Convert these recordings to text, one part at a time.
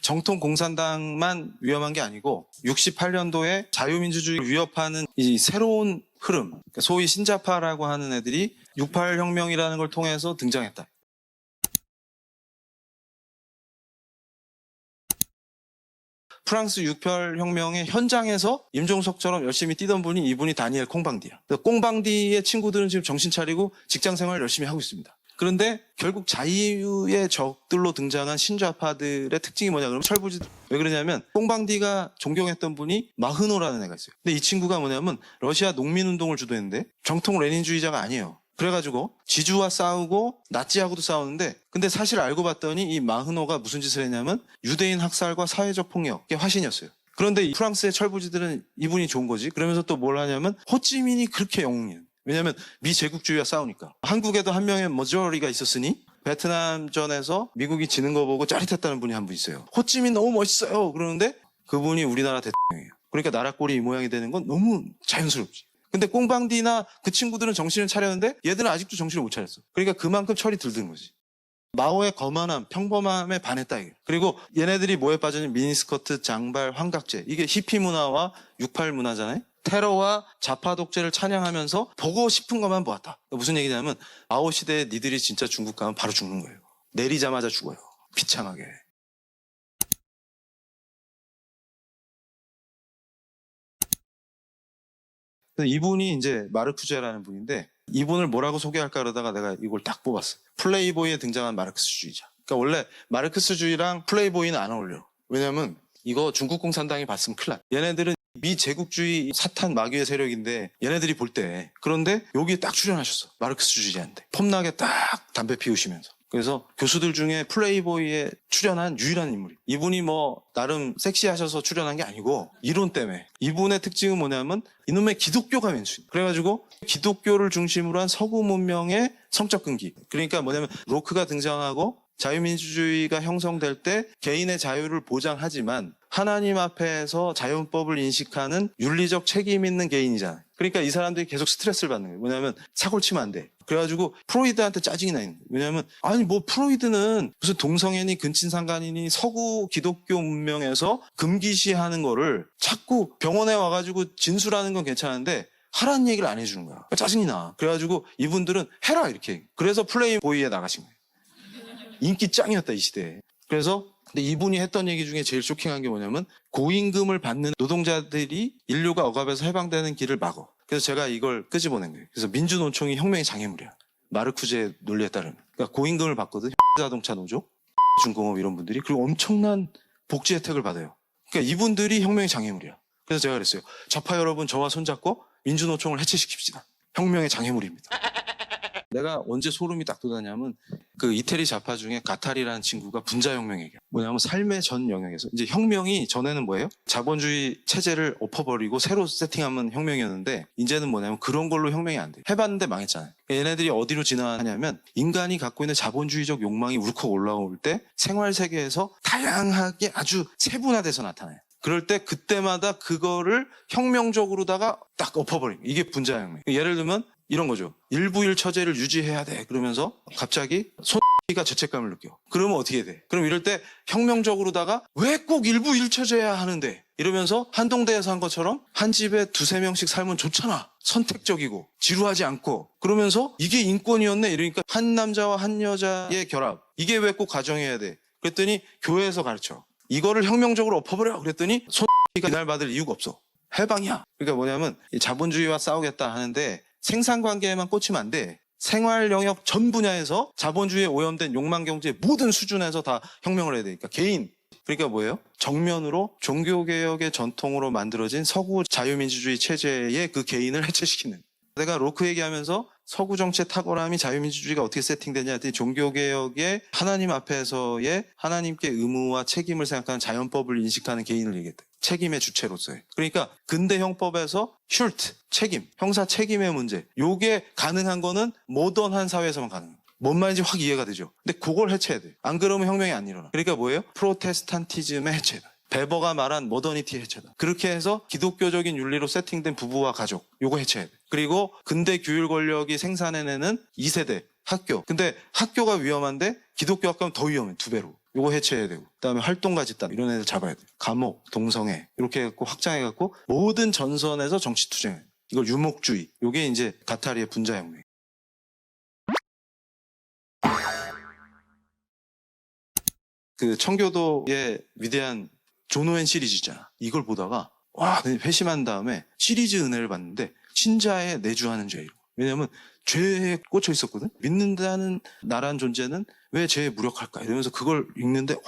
정통 공산당만 위험한 게 아니고 68년도에 자유민주주의를 위협하는 이 새로운 흐름, 그러니까 소위 신자파라고 하는 애들이 68 혁명이라는 걸 통해서 등장했다. 프랑스 68 혁명의 현장에서 임종석처럼 열심히 뛰던 분이 이분이 다니엘 콩방디야. 콩방디의 친구들은 지금 정신 차리고 직장 생활 열심히 하고 있습니다. 그런데 결국 자유의 적들로 등장한 신좌파들의 특징이 뭐냐 그러면 철부지 왜 그러냐면 콩방디가 존경했던 분이 마흐노라는 애가 있어요. 근데 이 친구가 뭐냐면 러시아 농민운동을 주도했는데 정통 레닌주의자가 아니에요. 그래가지고 지주와 싸우고 나치하고도 싸우는데 근데 사실 알고 봤더니 이 마흐노가 무슨 짓을 했냐면 유대인 학살과 사회적 폭력의 화신이었어요. 그런데 이 프랑스의 철부지들은 이분이 좋은 거지. 그러면서 또 뭘 하냐면 호찌민이 그렇게 영웅이에요. 왜냐하면 미제국주의와 싸우니까. 한국에도 한 명의 머저리가 있었으니 베트남전에서 미국이 지는 거 보고 짜릿했다는 분이 한 분 있어요. 호찌민 너무 멋있어요. 그러는데 그분이 우리나라 대통령이에요. 그러니까 나라 꼴이 이 모양이 되는 건 너무 자연스럽지. 근데 꽁방디나 그 친구들은 정신을 차렸는데 얘들은 아직도 정신을 못 차렸어. 그러니까 그만큼 철이 들든 거지. 마오의 거만함, 평범함에 반했다 이게. 그리고 얘네들이 뭐에 빠졌냐면 미니스커트, 장발, 환각제. 이게 히피 문화와 68 문화잖아요. 테러와 좌파 독재를 찬양하면서 보고 싶은 것만 보았다. 무슨 얘기냐면 마오 시대에 니들이 진짜 중국 가면 바로 죽는 거예요. 내리자마자 죽어요. 비참하게. 이분이 이제 마르쿠제라는 분인데 이분을 뭐라고 소개할까 그러다가 내가 이걸 딱 뽑았어. 플레이보이에 등장한 마르크스주의자. 그러니까 원래 마르크스주의랑 플레이보이는 안 어울려. 왜냐면 이거 중국 공산당이 봤으면 큰일 나. 얘네들은 미제국주의 사탄 마귀의 세력인데 얘네들이 볼 때 그런데 여기에 딱 출연하셨어. 마르크스주의자인데 폼나게 딱 담배 피우시면서. 그래서 교수들 중에 플레이보이에 출연한 유일한 인물이. 이분이 뭐 나름 섹시하셔서 출연한 게 아니고 이론 때문에. 이분의 특징은 뭐냐면 이놈의 기독교가 왼수인. 그래가지고 기독교를 중심으로 한 서구 문명의 성적 끈기. 그러니까 뭐냐면 로크가 등장하고 자유민주주의가 형성될 때 개인의 자유를 보장하지만 하나님 앞에서 자연법을 인식하는 윤리적 책임 있는 개인이잖아요. 그러니까 이 사람들이 계속 스트레스를 받는 거예요. 뭐냐면 사고를 치면 안 돼. 그래가지고 프로이드한테 짜증이 나 있는 거예요. 왜냐하면 아니 뭐 프로이드는 무슨 동성애니 근친상간이니 서구 기독교 문명에서 금기시하는 거를 자꾸 병원에 와가지고 진술하는 건 괜찮은데 하라는 얘기를 안 해주는 거야. 짜증이 나. 그래가지고 이분들은 해라 이렇게. 그래서 플레이보이에 나가신 거예요. 인기 짱이었다 이 시대에. 그래서 근데 이분이 했던 얘기 중에 제일 쇼킹한 게 뭐냐면 고임금을 받는 노동자들이 인류가 억압에서 해방되는 길을 막어. 그래서 제가 이걸 끄집어낸 거예요. 그래서 민주노총이 혁명의 장애물이야. 마르쿠제 논리에 따르면. 그러니까 고임금을 받거든. 자동차 노조, 중공업 이런 분들이. 그리고 엄청난 복지 혜택을 받아요. 그러니까 이분들이 혁명의 장애물이야. 그래서 제가 그랬어요. 좌파 여러분 저와 손잡고 민주노총을 해체시킵시다. 혁명의 장애물입니다. 내가 언제 소름이 딱 돋았냐면 그 이태리 좌파 중에 가탈이라는 친구가 분자혁명 얘기야. 뭐냐면 삶의 전 영역에서 이제 혁명이 전에는 뭐예요? 자본주의 체제를 엎어버리고 새로 세팅하면 혁명이었는데 이제는 뭐냐면 그런 걸로 혁명이 안 돼. 해봤는데 망했잖아요. 얘네들이 어디로 진화하냐면 인간이 갖고 있는 자본주의적 욕망이 울컥 올라올 때 생활 세계에서 다양하게 아주 세분화돼서 나타나요. 그럴 때 그때마다 그거를 혁명적으로다가 딱 엎어버린 이게 분자혁명. 예를 들면 이런 거죠. 일부일 처제를 유지해야 돼. 그러면서 갑자기 손이가 죄책감을 느껴. 그러면 어떻게 돼? 그럼 이럴 때 혁명적으로다가 왜 꼭 일부일 처제야 하는데 이러면서 한동대에서 한 것처럼 한 집에 두세 명씩 살면 좋잖아. 선택적이고 지루하지 않고 그러면서 이게 인권이었네. 이러니까 한 남자와 한 여자의 결합. 이게 왜 꼭 가정해야 돼? 그랬더니 교회에서 가르쳐. 이거를 혁명적으로 엎어버려. 그랬더니 손이가 이날 받을 이유가 없어. 해방이야. 그러니까 뭐냐면 자본주의와 싸우겠다 하는데 생산관계에만 꽂히면 안 돼. 생활 영역 전 분야에서 자본주의에 오염된 욕망경제의 모든 수준에서 다 혁명을 해야 되니까 개인. 그러니까 뭐예요? 정면으로 종교개혁의 전통으로 만들어진 서구 자유민주주의 체제의 그 개인을 해체시키는. 내가 로크 얘기하면서 서구 정치의 탁월함이 자유민주주의가 어떻게 세팅되냐 했더니 종교개혁의 하나님 앞에서의 하나님께 의무와 책임을 생각하는 자연법을 인식하는 개인을 얘기했다. 책임의 주체로서의. 그러니까 근대 형법에서 슐트, 책임, 형사 책임의 문제. 요게 가능한 거는 모던한 사회에서만 가능해요. 뭔 말인지 확 이해가 되죠. 근데 그걸 해체해야 돼. 안 그러면 혁명이 안 일어나. 그러니까 뭐예요? 프로테스탄티즘의 해체다. 베버가 말한 모더니티 해체다. 그렇게 해서 기독교적인 윤리로 세팅된 부부와 가족, 요거 해체해야 돼. 그리고 근대 규율 권력이 생산해내는 2세대 학교. 근데 학교가 위험한데 기독교 학교는 더 위험해, 2배로. 요거 해체해야 되고, 그다음에 활동가 집단 이런 애들 잡아야 돼. 감옥, 동성애 이렇게 해갖고 확장해갖고 모든 전선에서 정치 투쟁. 이걸 유목주의. 요게 이제 가타리의 분자혁명. 그 청교도의 위대한 존 오웬 시리즈 있잖아. 이걸 보다가 와, 회심한 다음에 시리즈 은혜를 받는데 신자에 내주하는 죄. 왜냐하면 죄에 꽂혀 있었거든. 믿는다는 나란 존재는 왜 죄에 무력할까 이러면서 그걸 읽는데 와,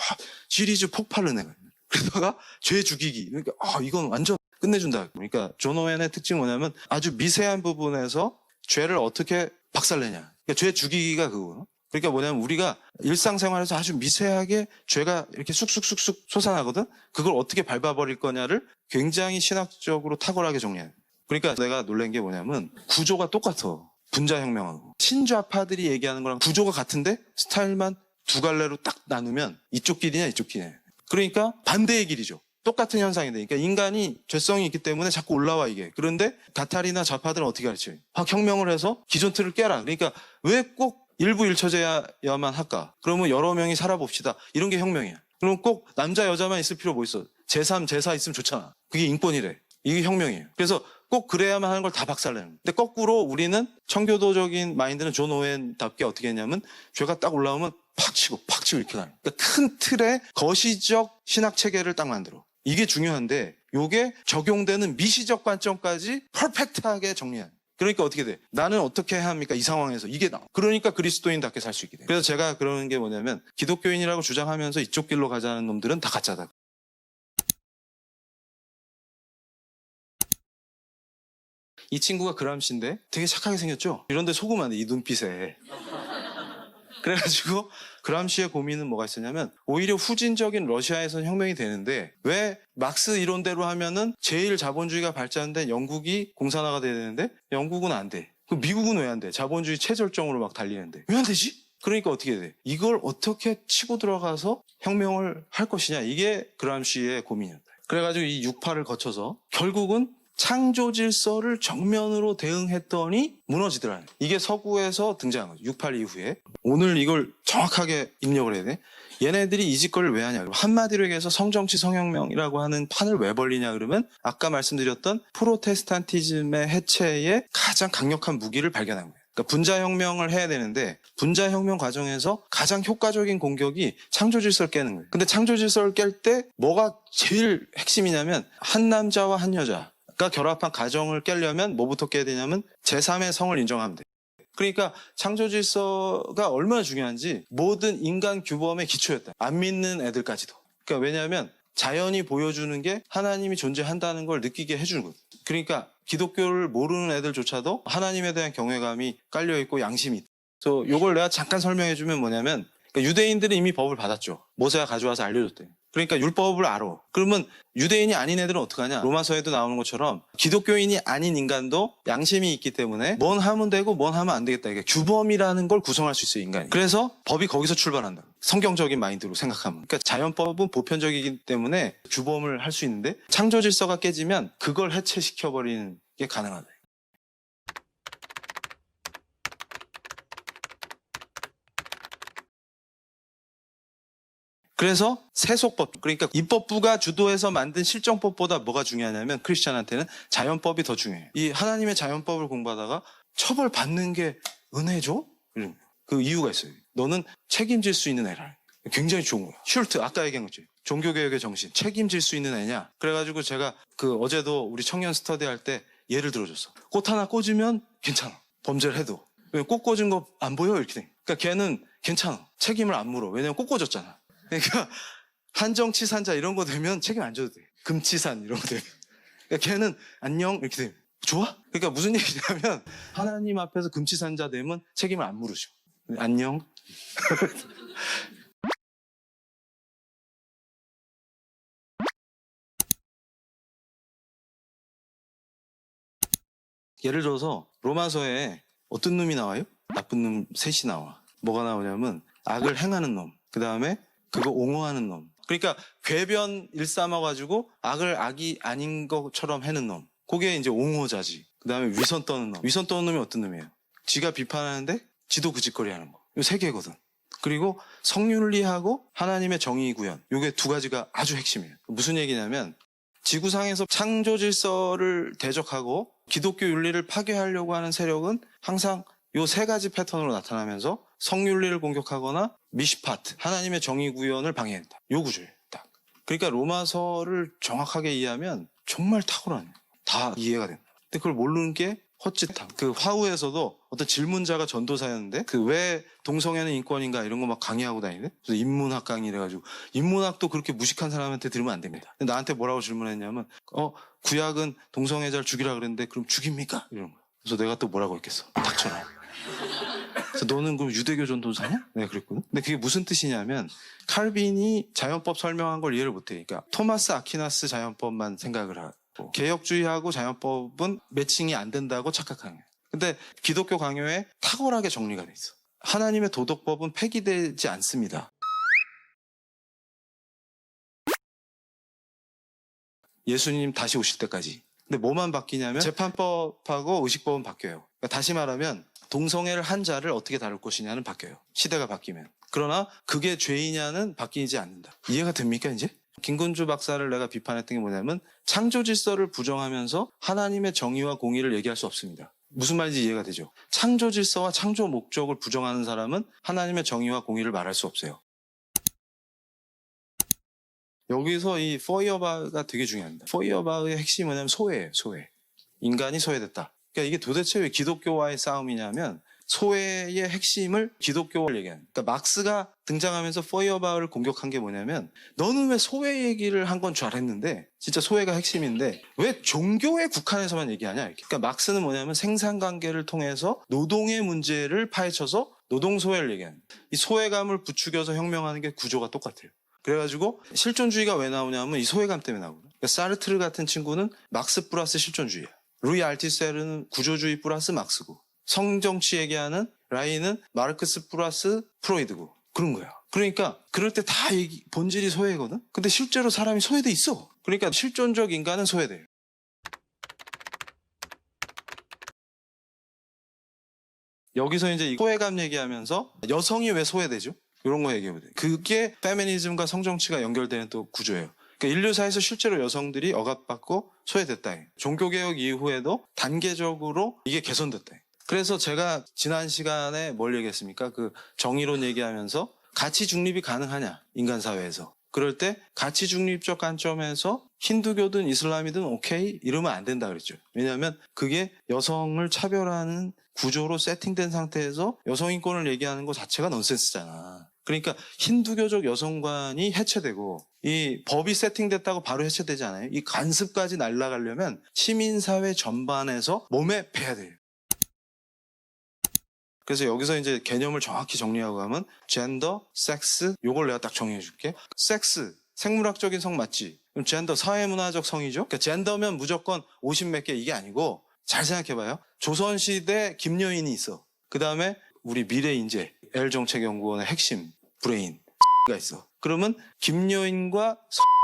시리즈 폭발 은혜가. 그러다가 죄 죽이기. 그러니까 이건 완전 끝내준다. 그러니까 존 오웬의 특징이 뭐냐면 아주 미세한 부분에서 죄를 어떻게 박살내냐. 그러니까 죄 죽이기가 그거거든. 그러니까 뭐냐면 우리가 일상생활에서 아주 미세하게 죄가 이렇게 쑥쑥쑥쑥 솟아나거든. 그걸 어떻게 밟아버릴 거냐를 굉장히 신학적으로 탁월하게 정리해요. 그러니까 내가 놀란 게 뭐냐면 구조가 똑같아. 분자혁명하고. 신좌파들이 얘기하는 거랑 구조가 같은데 스타일만 두 갈래로 딱 나누면 이쪽 길이냐 이쪽 길이냐. 그러니까 반대의 길이죠. 똑같은 현상이 되니까 인간이 죄성이 있기 때문에 자꾸 올라와 이게. 그런데 가타리나 좌파들은 어떻게 가르쳐요? 혁명을 해서 기존 틀을 깨라. 그러니까 왜 꼭 일부 일처제야만 할까? 그러면 여러 명이 살아봅시다. 이런 게 혁명이야. 그럼 꼭 남자 여자만 있을 필요 뭐 있어? 제3, 제4 있으면 좋잖아. 그게 인권이래. 이게 혁명이에요. 그래서 꼭 그래야만 하는 걸 다 박살내는 거예요. 근데 거꾸로 우리는 청교도적인 마인드는 존 오웬답게 어떻게 했냐면 죄가 딱 올라오면 팍 치고 이렇게 가는 거예요. 그러니까 큰 틀에 거시적 신학 체계를 딱 만들어. 이게 중요한데 이게 적용되는 미시적 관점까지 퍼펙트하게 정리하는 거예요. 그러니까 어떻게 돼? 나는 어떻게 해야 합니까? 이 상황에서 이게 나와. 그러니까 그리스도인답게 살 수 있게 돼. 그래서 제가 그러는 게 뭐냐면 기독교인이라고 주장하면서 이쪽 길로 가자는 놈들은 다 가짜다. 이 친구가 그람시인데 되게 착하게 생겼죠? 이런데 속으면 안 돼, 이 눈빛에. 그래가지고 그람시의 고민은 뭐가 있었냐면 오히려 후진적인 러시아에서는 혁명이 되는데 왜 막스 이론대로 하면은 제일 자본주의가 발전된 영국이 공산화가 돼야 되는데 영국은 안 돼. 그럼 미국은 왜 안 돼? 자본주의 체절정으로 막 달리는데 왜 안 되지? 그러니까 어떻게 돼? 이걸 어떻게 치고 들어가서 혁명을 할 것이냐. 이게 그람시의 고민이었다. 그래가지고 이 6.8을 거쳐서 결국은 창조 질서를 정면으로 대응했더니 무너지더라는. 이게 서구에서 등장한 거죠. 6.8 이후에. 오늘 이걸 정확하게 입력을 해야 돼. 얘네들이 이 짓거리를 왜 하냐. 한마디로 얘기해서 성정치 성혁명이라고 하는 판을 왜 벌리냐 그러면 아까 말씀드렸던 프로테스탄티즘의 해체에 가장 강력한 무기를 발견한 거예요. 그러니까 분자혁명을 해야 되는데 분자혁명 과정에서 가장 효과적인 공격이 창조질서를 깨는 거예요. 근데 창조질서를 깰 때 뭐가 제일 핵심이냐면 한 남자와 한 여자가 결합한 가정을 깨려면 뭐부터 깨야 되냐면 제3의 성을 인정하면 돼요. 그러니까 창조질서가 얼마나 중요한지 모든 인간 규범의 기초였다. 안 믿는 애들까지도. 그러니까 왜냐하면 자연이 보여주는 게 하나님이 존재한다는 걸 느끼게 해주는 거예요. 그러니까 기독교를 모르는 애들조차도 하나님에 대한 경외감이 깔려있고 양심이 있다. 그래서 이걸 내가 잠깐 설명해주면 뭐냐면 그러니까 유대인들은 이미 법을 받았죠. 모세가 가져와서 알려줬대요. 그러니까 율법을 알아. 그러면 유대인이 아닌 애들은 어떡하냐. 로마서에도 나오는 것처럼 기독교인이 아닌 인간도 양심이 있기 때문에 뭔 하면 되고 뭔 하면 안 되겠다. 이게 규범이라는 걸 구성할 수 있어요, 인간이. 그래서 법이 거기서 출발한다. 성경적인 마인드로 생각하면. 그러니까 자연법은 보편적이기 때문에 규범을 할 수 있는데 창조 질서가 깨지면 그걸 해체시켜버리는 게 가능하다. 그래서 세속법, 그러니까 입법부가 주도해서 만든 실정법보다 뭐가 중요하냐면 크리스찬한테는 자연법이 더 중요해요. 이 하나님의 자연법을 공부하다가 처벌받는 게 은혜죠? 그 이유가 있어요. 너는 책임질 수 있는 애라. 굉장히 좋은 거야. 슐트, 아까 얘기한 거죠. 종교개혁의 정신, 책임질 수 있는 애냐. 그래가지고 제가 어제도 우리 청년 스터디 할 때 예를 들어줬어. 꽃 하나 꽂으면 괜찮아. 범죄를 해도. 왜 꽃 꽂은 거 안 보여? 이렇게 돼. 그러니까 걔는 괜찮아. 책임을 안 물어. 왜냐면 꽃 꽂았잖아. 그러니까 한정치산자 이런 거 되면 책임 안 져도 돼. 금치산 이런 거 되면. 그러니까 걔는 안녕 이렇게 되면 좋아? 그러니까 무슨 얘기냐면 하나님 앞에서 금치산자 되면 책임을 안 물으셔. 안녕. 예를 들어서 로마서에 어떤 놈이 나와요? 나쁜 놈 셋이 나와. 뭐가 나오냐면 악을 행하는 놈, 그 다음에 그거 옹호하는 놈. 그러니까 궤변 일삼아가지고 악을 악이 아닌 것처럼 해는 놈. 그게 이제 옹호자지. 그 다음에 위선 떠는 놈. 위선 떠는 놈이 어떤 놈이에요? 지가 비판하는데 지도 그 짓거리 하는 거. 이 세 개거든. 그리고 성윤리하고 하나님의 정의 구현, 요게 두 가지가 아주 핵심이에요. 무슨 얘기냐면 지구상에서 창조 질서를 대적하고 기독교 윤리를 파괴하려고 하는 세력은 항상 요 세 가지 패턴으로 나타나면서 성윤리를 공격하거나 미시파트, 하나님의 정의 구현을 방해한다. 요 구조예요. 딱. 그러니까 로마서를 정확하게 이해하면 정말 탁월하네요. 다 이해가 된다. 근데 그걸 모르는 게 헛짓함. 그 화우에서도 어떤 질문자가 전도사였는데 그 왜 동성애는 인권인가 이런 거 막 강의하고 다니네. 그래서 인문학 강의 이래가지고 인문학도 그렇게 무식한 사람한테 들으면 안 됩니다. 근데 나한테 뭐라고 질문했냐면 구약은 동성애자를 죽이라 그랬는데 그럼 죽입니까? 이런 거. 그래서 내가 또 뭐라고 했겠어. 닥쳐라. 그래서 너는 그럼 유대교 전도사냐? 내가 그랬거든. 근데 그게 무슨 뜻이냐면 칼빈이 자연법 설명한 걸 이해를 못해. 그러니까 토마스 아퀴나스 자연법만 생각을 하고 개혁주의하고 자연법은 매칭이 안 된다고 착각하는 거예요. 근데 기독교 강요에 탁월하게 정리가 돼 있어. 하나님의 도덕법은 폐기되지 않습니다. 예수님 다시 오실 때까지. 근데 뭐만 바뀌냐면 재판법하고 의식법은 바뀌어요. 그러니까 다시 말하면 동성애를 한 자를 어떻게 다룰 것이냐는 바뀌어요. 시대가 바뀌면. 그러나 그게 죄이냐는 바뀌지 않는다. 이해가 됩니까 이제? 김근주 박사를 내가 비판했던 게 뭐냐면 창조 질서를 부정하면서 하나님의 정의와 공의를 얘기할 수 없습니다. 무슨 말인지 이해가 되죠? 창조 질서와 창조 목적을 부정하는 사람은 하나님의 정의와 공의를 말할 수 없어요. 여기서 이 포이어바가 되게 중요합니다. 포이어바의 핵심이 뭐냐면 소외예요. 소외. 인간이 소외됐다. 그러니까 이게 도대체 왜 기독교와의 싸움이냐면 소외의 핵심을 기독교를 얘기하는. 그러니까 막스가 등장하면서 포이어바를 공격한 게 뭐냐면 너는 왜 소외 얘기를 한 건 줄 알았는데 진짜 소외가 핵심인데 왜 종교에 국한해서만 얘기하냐 이렇게. 그러니까 막스는 뭐냐면 생산관계를 통해서 노동의 문제를 파헤쳐서 노동소외를 얘기하는. 이 소외감을 부추겨서 혁명하는 게 구조가 똑같아요. 그래가지고 실존주의가 왜 나오냐면 이 소외감 때문에 나오거든요. 그러니까 사르트르 같은 친구는 막스 플러스 실존주의야. 루이 알티세르는 구조주의 플러스 막스고 성정치 얘기하는 라인은 마르크스 플러스 프로이드고 그런 거야. 그러니까 그럴 때 다 본질이 소외거든. 근데 실제로 사람이 소외돼 있어. 그러니까 실존적 인간은 소외돼요. 여기서 이제 소외감 얘기하면서 여성이 왜 소외되죠? 이런 거 얘기해야 돼. 그게 페미니즘과 성정치가 연결되는 또 구조예요. 그러니까 인류사에서 실제로 여성들이 억압받고 소외됐다. 종교개혁 이후에도 단계적으로 이게 개선됐다. 그래서 제가 지난 시간에 뭘 얘기했습니까? 그 정의론 얘기하면서 가치 중립이 가능하냐, 인간 사회에서. 그럴 때 가치 중립적 관점에서 힌두교든 이슬람이든 오케이 이러면 안 된다 그랬죠. 왜냐하면 그게 여성을 차별하는 구조로 세팅된 상태에서 여성 인권을 얘기하는 것 자체가 넌센스잖아. 그러니까 힌두교적 여성관이 해체되고 이 법이 세팅됐다고 바로 해체되지 않아요. 이 관습까지 날아가려면 시민사회 전반에서 몸에 배야 돼요. 그래서 여기서 이제 개념을 정확히 정리하고 가면 젠더, 섹스, 요걸 내가 딱 정리해 줄게. 섹스, 생물학적인 성 맞지? 그럼 젠더, 사회문화적 성이죠? 그러니까 젠더면 무조건 50 몇 개 이게 아니고 잘 생각해봐요. 조선시대 김여인이 있어. 그 다음에 우리 미래인재, L정책연구원의 핵심 브레인 가 있어. 그러면 김여인과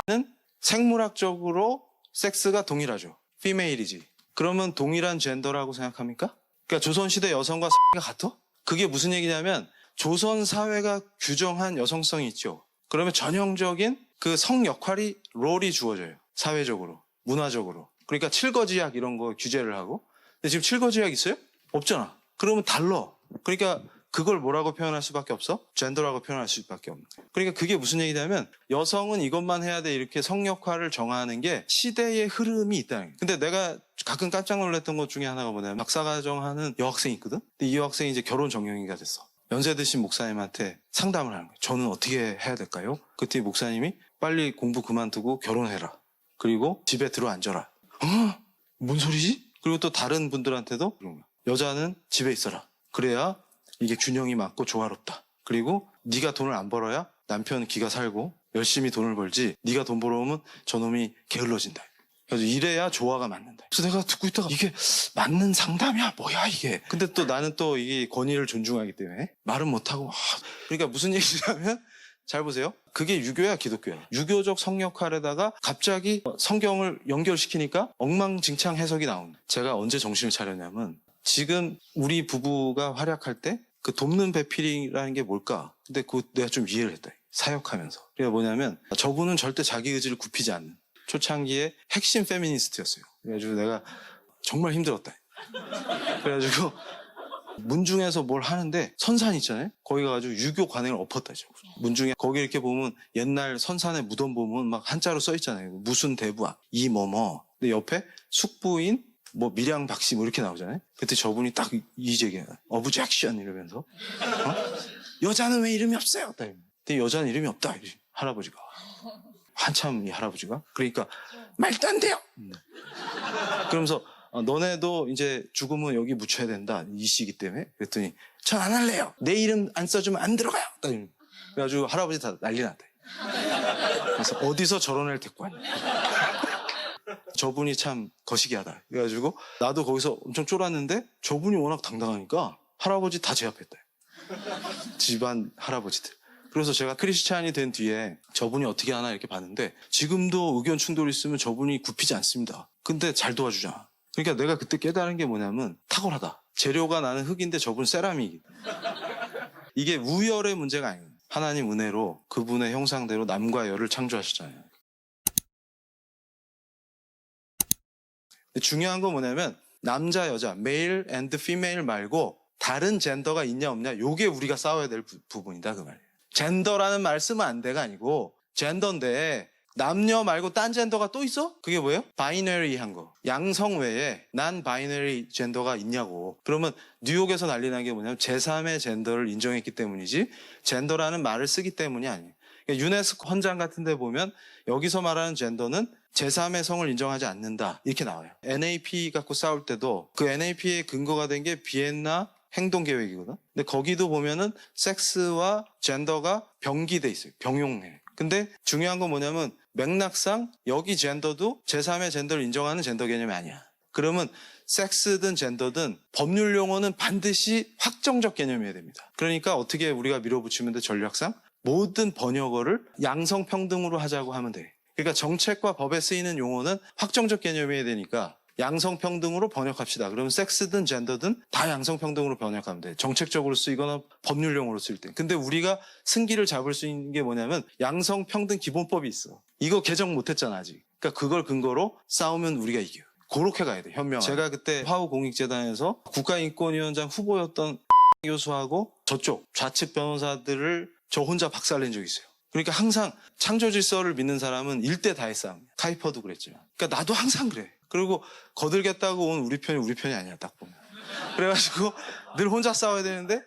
는 생물학적으로 섹스가 동일하죠. 피메일이지. 그러면 동일한 젠더라고 생각합니까? 그러니까 조선시대 여성과 가 같아? 그게 무슨 얘기냐면 조선 사회가 규정한 여성성이 있죠. 그러면 전형적인 그 성 역할이 롤이 주어져요. 사회적으로, 문화적으로. 그러니까 칠거지약 이런 거 규제를 하고. 근데 지금 칠거지약 있어요? 없잖아. 그러면 달라. 그러니까 그걸 뭐라고 표현할 수밖에 없어? 젠더라고 표현할 수밖에 없는 거예요. 그러니까 그게 무슨 얘기냐면 여성은 이것만 해야 돼 이렇게 성 역할을 정하는 게 시대의 흐름이 있다는 거예요. 근데 내가 가끔 깜짝 놀랐던 것 중에 하나가 뭐냐면 박사과정하는 여학생이 있거든? 근데 이 여학생이 이제 결혼 정년기가 됐어. 연세 드신 목사님한테 상담을 하는 거예요. 저는 어떻게 해야 될까요? 그때 목사님이 빨리 공부 그만두고 결혼해라. 그리고 집에 들어앉아라. 뭔 소리지? 그리고 또 다른 분들한테도 여자는 집에 있어라. 그래야 이게 균형이 맞고 조화롭다. 그리고 네가 돈을 안 벌어야 남편 기가 살고 열심히 돈을 벌지 네가 돈 벌어오면 저놈이 게을러진다. 그래서 이래야 조화가 맞는다. 그래서 내가 듣고 있다가 이게 맞는 상담이야 뭐야 이게. 근데 또 나는 또 이게 권위를 존중하기 때문에 말은 못하고 그러니까 무슨 얘기냐면 잘 보세요. 그게 유교야 기독교야. 유교적 성역할에다가 갑자기 성경을 연결시키니까 엉망진창 해석이 나온다. 제가 언제 정신을 차렸냐면 지금 우리 부부가 활약할 때 그 돕는 배필이라는 게 뭘까? 근데 그거 내가 좀 이해를 했다. 사역하면서. 그게 뭐냐면 저분은 절대 자기 의지를 굽히지 않는 초창기의 핵심 페미니스트였어요. 그래가지고 내가 정말 힘들었다. 그래가지고 문중에서 뭘 하는데 선산 있잖아요. 거기 가가지고 유교 관행을 엎었다. 문중에 거기 이렇게 보면 옛날 선산의 무덤 보면 막 한자로 써 있잖아요. 무슨 대부아 이 뭐뭐. 근데 옆에 숙부인 뭐 밀양 박씨 뭐 이렇게 나오잖아요. 그때 저분이 딱 이제게 어브젝션 이러면서 여자는 왜 이름이 없어요? 근데 여자는 이름이 없다. 할아버지가 한참 이 할아버지가 그러니까 말도 안 돼요. 그러면서 너네도 이제 죽으면 여기 묻혀야 된다. 이 시기 때문에. 그랬더니 전 안 할래요. 내 이름 안 써주면 안 들어가요. 그래가지고 할아버지 다 난리 났다. 그래서 어디서 저런 애를 데리고 왔냐. 저분이 참 거시기하다. 그래가지고 나도 거기서 엄청 쫄았는데 저분이 워낙 당당하니까 할아버지 다 제압했다. 집안 할아버지들. 그래서 제가 크리스찬이 된 뒤에 저분이 어떻게 하나 이렇게 봤는데 지금도 의견 충돌이 있으면 저분이 굽히지 않습니다. 근데 잘 도와주잖아. 그러니까 내가 그때 깨달은 게 뭐냐면 탁월하다. 재료가 나는 흙인데 저분 세라믹. 이게 우열의 문제가 아니에요. 하나님 은혜로 그분의 형상대로 남과 여를 창조하셨잖아요. 중요한 건 뭐냐면 남자 여자 male and female 말고 다른 젠더가 있냐 없냐 요게 우리가 싸워야 될 부분이다 그 말이에요. 젠더라는 말 쓰면 안 돼가 아니고 젠더인데 남녀 말고 딴 젠더가 또 있어? 그게 뭐예요? 바이너리한 거. 양성 외에 난 바이너리 젠더가 있냐고. 그러면 뉴욕에서 난리 난 게 뭐냐면 제3의 젠더를 인정했기 때문이지 젠더라는 말을 쓰기 때문이 아니에요. 그러니까 유네스코 헌장 같은 데 보면 여기서 말하는 젠더는 제3의 성을 인정하지 않는다 이렇게 나와요. NAP 갖고 싸울 때도 그 NAP의 근거가 된 게 비엔나 행동계획이거든. 근데 거기도 보면은 섹스와 젠더가 병기돼 있어요. 병용해. 근데 중요한 건 뭐냐면 맥락상 여기 젠더도 제3의 젠더를 인정하는 젠더 개념이 아니야. 그러면 섹스든 젠더든 법률 용어는 반드시 확정적 개념이어야 됩니다. 그러니까 어떻게 우리가 밀어붙이면 돼 전략상? 모든 번역어를 양성평등으로 하자고 하면 돼. 그러니까 정책과 법에 쓰이는 용어는 확정적 개념이어야 되니까 양성평등으로 번역합시다. 그러면 섹스든 젠더든 다 양성평등으로 번역하면 돼. 정책적으로 쓰이거나 법률용어로 쓸 때. 근데 우리가 승기를 잡을 수 있는 게 뭐냐면 양성평등 기본법이 있어. 이거 개정 못했잖아 아직. 그러니까 그걸 근거로 싸우면 우리가 이겨요. 그렇게 가야 돼. 현명하게. 제가 그때 화우공익재단에서 국가인권위원장 후보였던 교수하고 저쪽 좌측 변호사들을 저 혼자 박살낸 적이 있어요. 그러니까 항상 창조 질서를 믿는 사람은 일대 다의 싸움이야. 카이퍼도 그랬지만. 그러니까 나도 항상 그래. 그리고 거들겠다고 온 우리 편이 아니야, 딱 보면. 그래가지고 늘 혼자 싸워야 되는데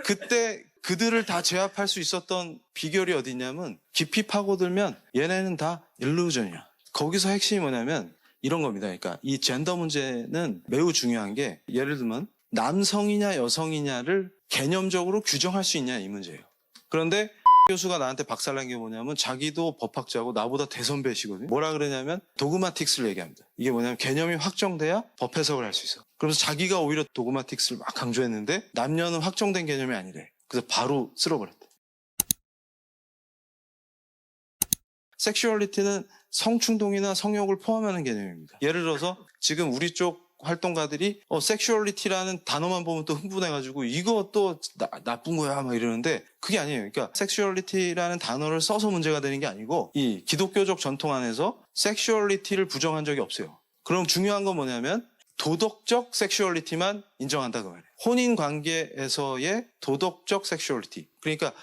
그때 그들을 다 제압할 수 있었던 비결이 어디 있냐면 깊이 파고들면 얘네는 다 일루전이야. 거기서 핵심이 뭐냐면 이런 겁니다. 그러니까 이 젠더 문제는 매우 중요한 게 예를 들면 남성이냐 여성이냐를 개념적으로 규정할 수 있냐 이 문제예요. 그런데 교수가 나한테 박살난 게 뭐냐면 자기도 법학자고 나보다 대선배시거든요. 뭐라 그러냐면 도그마틱스를 얘기합니다. 이게 뭐냐면 개념이 확정돼야 법 해석을 할 수 있어. 그래서 자기가 오히려 도그마틱스를 막 강조했는데 남녀는 확정된 개념이 아니래. 그래서 바로 쓸어버렸대. 섹슈얼리티는 성충동이나 성욕을 포함하는 개념입니다. 예를 들어서 지금 우리 쪽 활동가들이 섹슈얼리티라는 단어만 보면 또 흥분해가지고 이거 또 나쁜 거야 막 이러는데 그게 아니에요. 그러니까 섹슈얼리티라는 단어를 써서 문제가 되는 게 아니고 이 기독교적 전통 안에서 섹슈얼리티를 부정한 적이 없어요. 그럼 중요한 건 뭐냐면 도덕적 섹슈얼리티만 인정한다 그 말이에요. 혼인 관계에서의 도덕적 섹슈얼리티. 그러니까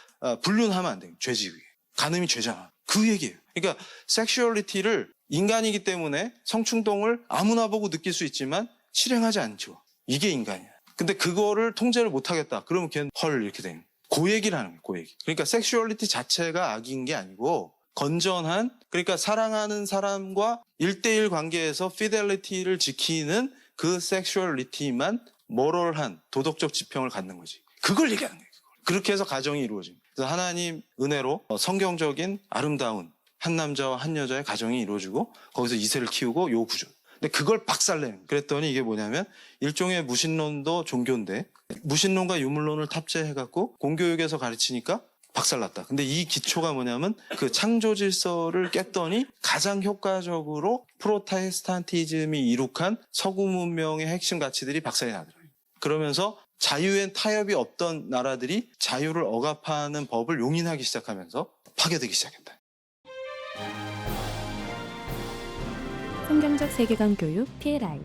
불륜하면 안 돼요. 죄지 그게. 간음이 죄잖아. 그 얘기예요. 그러니까 섹슈얼리티를 인간이기 때문에 성충동을 아무나 보고 느낄 수 있지만 실행하지 않죠. 이게 인간이야. 근데 그거를 통제를 못하겠다. 그러면 걔는 헐 이렇게 되는 그 얘기를 하는 거예요. 그 얘기. 그러니까 섹슈얼리티 자체가 악인 게 아니고 건전한 그러니까 사랑하는 사람과 1대1 관계에서 피델리티를 지키는 그 섹슈얼리티만 모럴한 도덕적 지평을 갖는 거지. 그걸 얘기하는 거예요. 그렇게 해서 가정이 이루어집니다. 그래서 하나님 은혜로 성경적인 아름다운 한 남자와 한 여자의 가정이 이루어지고 거기서 이세를 키우고 요 구조. 근데 그걸 박살내는. 그랬더니 이게 뭐냐면 일종의 무신론도 종교인데 무신론과 유물론을 탑재해갖고 공교육에서 가르치니까 박살났다. 근데 이 기초가 뭐냐면 그 창조 질서를 깼더니 가장 효과적으로 프로테스탄티즘이 이룩한 서구 문명의 핵심 가치들이 박살이 나더라고요. 그러면서 자유엔 타협이 없던 나라들이 자유를 억압하는 법을 용인하기 시작하면서 파괴되기 시작했다. 성경적 세계관 교육 PLI